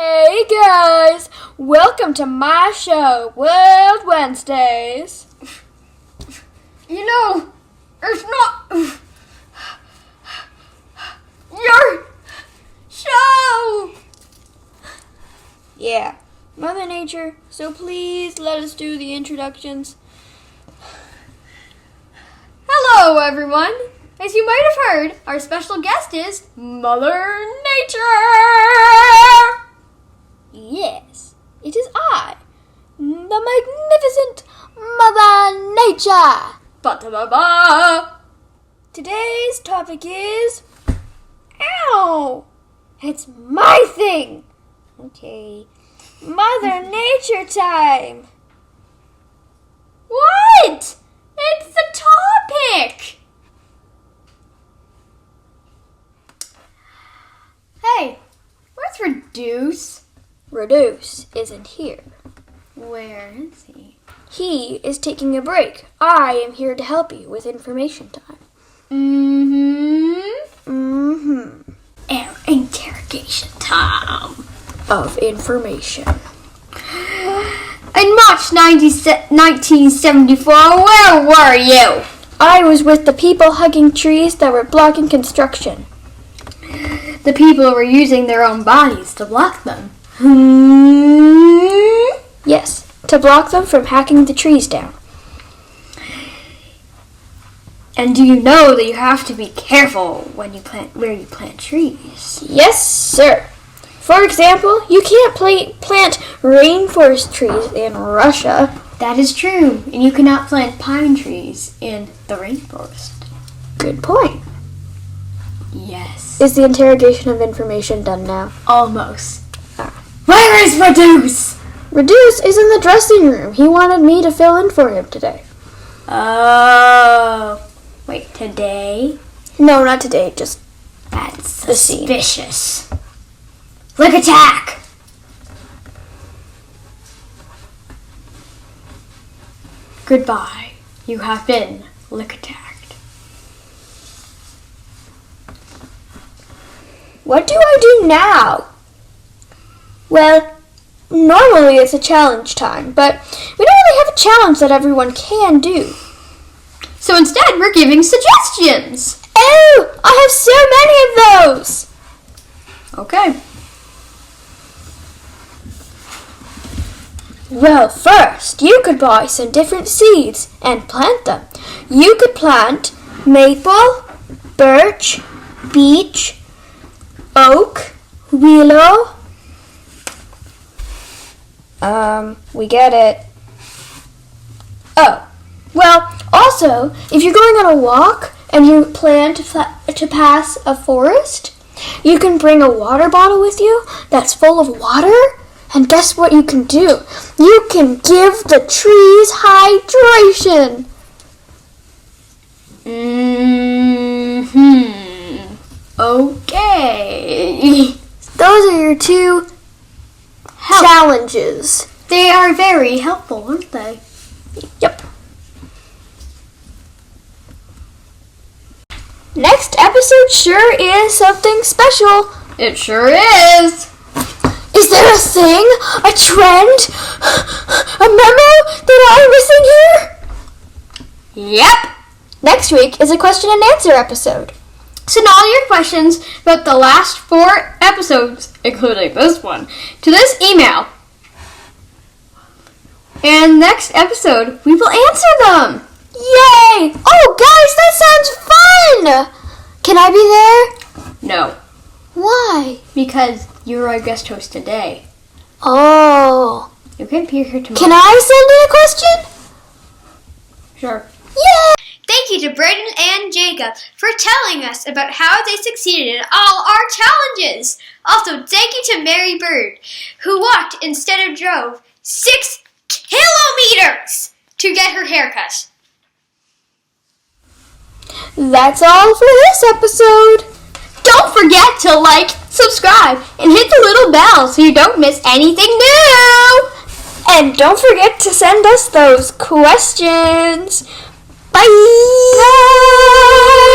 Hey guys, welcome to my show, World Wednesdays. You know, it's not your show. Yeah, Mother Nature, so please let us do the introductions. Hello, everyone. As you might have heard, our special guest is Mother Nature. Yes, it is I, the magnificent Mother Nature. Ba-da-ba-ba. Today's topic is, ow, it's my thing. Okay, Mother Nature time. What? It's the topic. Hey, where's Reduce? Reduce isn't here. Where is he? He is taking a break. I am here to help you with information time. Our interrogation time. Of information. In March 1974, where were you? I was with the people hugging trees that were blocking construction. The people were using their own bodies to block them. Yes, to block them from hacking the trees down. And do you know that you have to be careful when you plant where you plant trees? Yes, sir. For example, you can't plant rainforest trees in Russia. That is true, and you cannot plant pine trees in the rainforest. Good point. Yes. Is the interrogation of information done now? Almost. Where is Reduce? Reduce is in the dressing room. He wanted me to fill in for him today. Oh. Wait, today? No, not today, just That's the scene. suspicious. Lick attack! Goodbye. You have been lick attacked. What do I do now? Well, normally it's a challenge time, but we don't really have a challenge that everyone can do. So instead, we're giving suggestions. Oh, I have so many of those. Okay. Well, first, you could buy some different seeds and plant them. You could plant maple, birch, beech, oak, willow. We get it. Oh, well, also, if you're going on a walk and you plan to pass a forest, you can bring a water bottle with you that's full of water. And guess what you can do? You can give the trees hydration. Okay. Those are your two challenges. They are very helpful, aren't they? Yep. Next episode sure is something special. It sure is. Is there a thing, a trend, a memo that I'm missing here? Yep. Next week is a question and answer episode. Send all your questions about the last 4 episodes, including this one, to this email. And next episode, we will answer them. Yay! Oh, guys, that sounds fun! Can I be there? No, Why? because you're our guest host today. Oh. You can't be here tomorrow. Can I send in a question? Sure. Yay! Thank you to Braden and Jacob for telling us about how they succeeded in all our challenges. Also, thank you to Mary Bird, who walked instead of drove 6 kilometers to get her haircut. That's all for this episode. Don't forget to like, subscribe, and hit the little bell so you don't miss anything new. And don't forget to send us those questions. Bye! Bye.